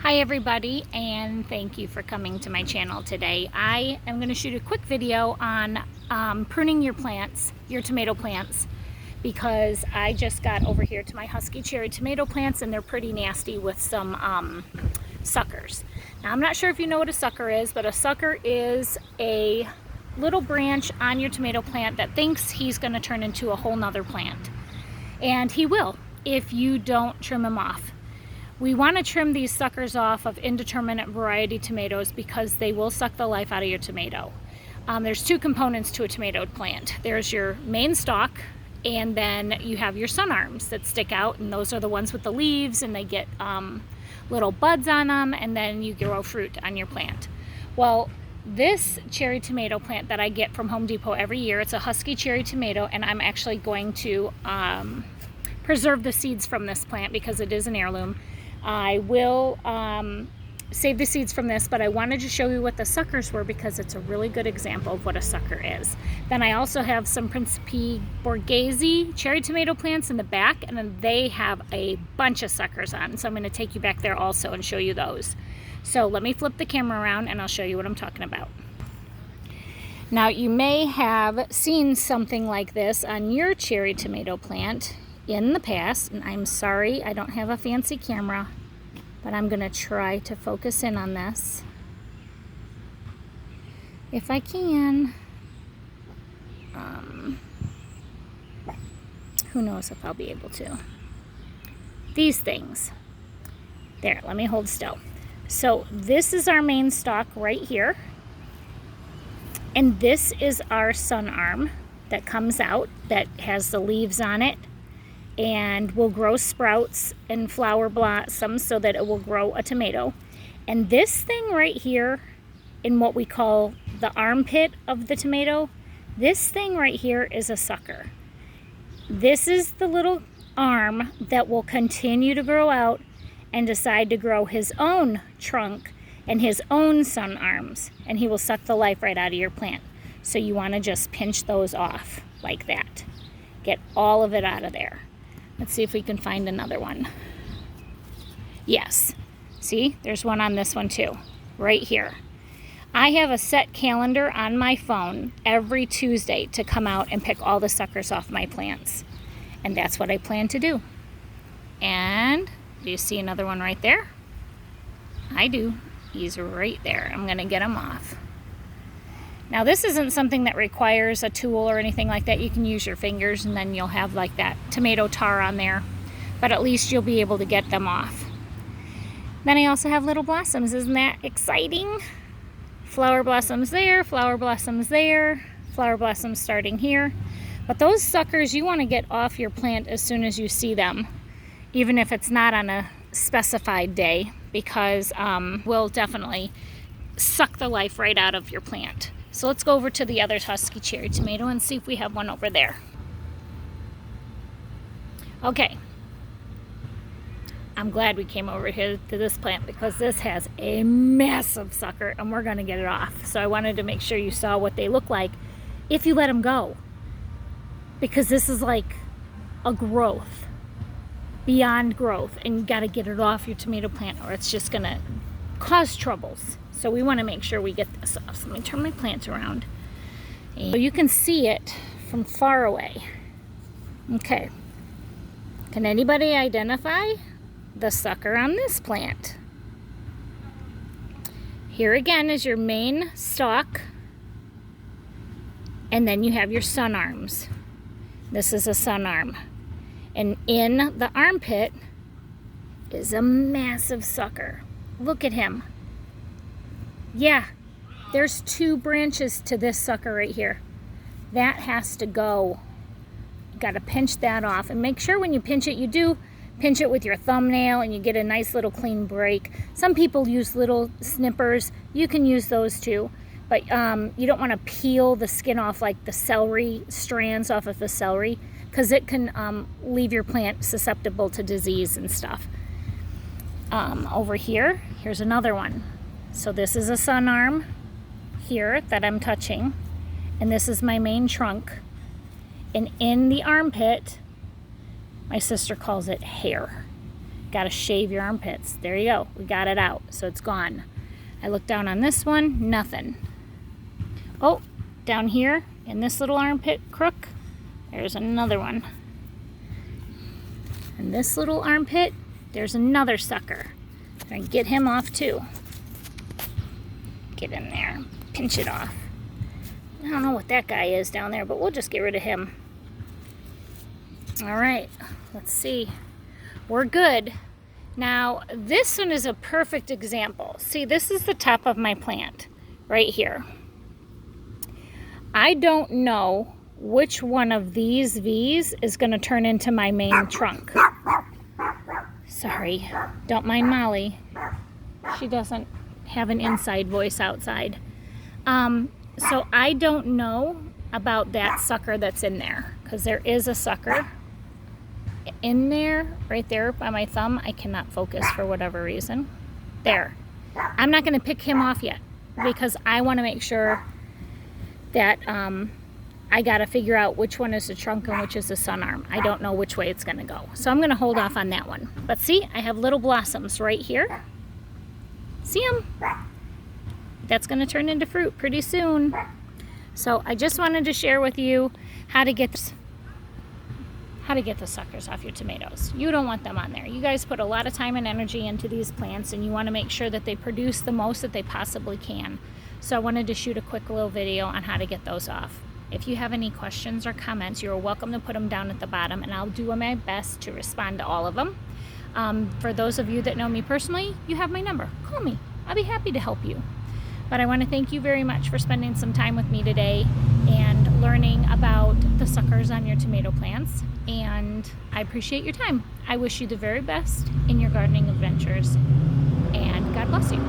Hi everybody, and thank you for coming to my channel today. I am going to shoot a quick video on pruning your plants, your tomato plants, because I just got over here to my husky cherry tomato plants and they're pretty nasty with some suckers. Now I'm not sure if you know what a sucker is, but a sucker is a little branch on your tomato plant that thinks he's going to turn into a whole nother plant. And he will if you don't trim him off. We want to trim these suckers off of indeterminate variety tomatoes because they will suck the life out of your tomato. There's two components to a tomato plant. There's your main stalk, and then you have your sun arms that stick out, and those are the ones with the leaves, and they get little buds on them, and then you grow fruit on your plant. Well, this cherry tomato plant that I get from Home Depot every year, it's a husky cherry tomato, and I'm actually going to preserve the seeds from this plant because it is an heirloom. I will save the seeds from this, but I wanted to show you what the suckers were because it's a really good example of what a sucker is. Then I also have some Principe Borghese cherry tomato plants in the back, and then they have a bunch of suckers on. So I'm going to take you back there also and show you those. So let me flip the camera around and I'll show you what I'm talking about. Now you may have seen something like this on your cherry tomato plant in the past, and I'm sorry I don't have a fancy camera, but I'm gonna try to focus in on this if I can. Who knows if I'll be able to. These things there, let me hold still. So this is our main stalk right here, and this is our sun arm that comes out that has the leaves on it and will grow sprouts and flower blossoms so that it will grow a tomato. And this thing right here, in what we call the armpit of the tomato, this thing right here is a sucker. This is the little arm that will continue to grow out and decide to grow his own trunk and his own sun arms, and he will suck the life right out of your plant. So you want to just pinch those off like that. Get all of it out of there. Let's see if we can find another one. Yes, see, there's one on this one too, right here. I have a set calendar on my phone every Tuesday to come out and pick all the suckers off my plants. And that's what I plan to do. And do you see another one right there? I do. He's right there. I'm gonna get him off. Now this isn't something that requires a tool or anything like that. You can use your fingers and then you'll have like that tomato tar on there, but at least you'll be able to get them off. Then I also have little blossoms. Isn't that exciting? Flower blossoms there, flower blossoms there, flower blossoms starting here. But those suckers you want to get off your plant as soon as you see them, even if it's not on a specified day, because will definitely suck the life right out of your plant. So let's go over to the other husky cherry tomato and see if we have one over there. Okay. I'm glad we came over here to this plant because this has a massive sucker and we're going to get it off. So I wanted to make sure you saw what they look like if you let them go. Because this is like a growth, beyond growth, and you got to get it off your tomato plant or it's just going to cause troubles. So we want to make sure we get this off. So let me turn my plants around. So you can see it from far away. Okay. Can anybody identify the sucker on this plant? Here again is your main stalk. And then you have your sun arms. This is a sun arm. And in the armpit is a massive sucker. Look at him. Yeah, there's two branches to this sucker right here. That has to go. You got to pinch that off, and make sure when you pinch it, you do pinch it with your thumbnail and you get a nice little clean break. Some people use little snippers. You can use those too, but you don't want to peel the skin off like the celery strands off of the celery, because it can leave your plant susceptible to disease and stuff. Over here, here's another one. So this is a sun arm here that I'm touching, and this is my main trunk. And in the armpit, my sister calls it hair. Got to shave your armpits. There you go. We got it out. So it's gone. I look down on this one, nothing. Oh, down here in this little armpit crook, there's another one. And this little armpit, there's another sucker. I'm gonna get him off too. Get in there, pinch it off. I don't know what that guy is down there, but we'll just get rid of him. All right, let's see. We're good. Now, this one is a perfect example. See, this is the top of my plant right here. I don't know which one of these V's is going to turn into my main trunk. Sorry, don't mind Molly. She doesn't have an inside voice outside. So I don't know about that sucker that's in there, because there is a sucker in there, right there by my thumb. I cannot focus for whatever reason. There. I'm not going to pick him off yet, because I want to make sure that I got to figure out which one is the trunk and which is the sun arm. I don't know which way it's going to go. So I'm going to hold off on that one. But see, I have little blossoms right here. See them? That's going to turn into fruit pretty soon. So I just wanted to share with you how to get the suckers off your tomatoes. You don't want them on there. You guys put a lot of time and energy into these plants, and you want to make sure that they produce the most that they possibly can. So I wanted to shoot a quick little video on how to get those off. If you have any questions or comments, you're welcome to put them down at the bottom, and I'll do my best to respond to all of them. For those of you that know me personally, you have my number. Call me. I'll be happy to help you. But I want to thank you very much for spending some time with me today and learning about the suckers on your tomato plants. And I appreciate your time. I wish you the very best in your gardening adventures. And God bless you.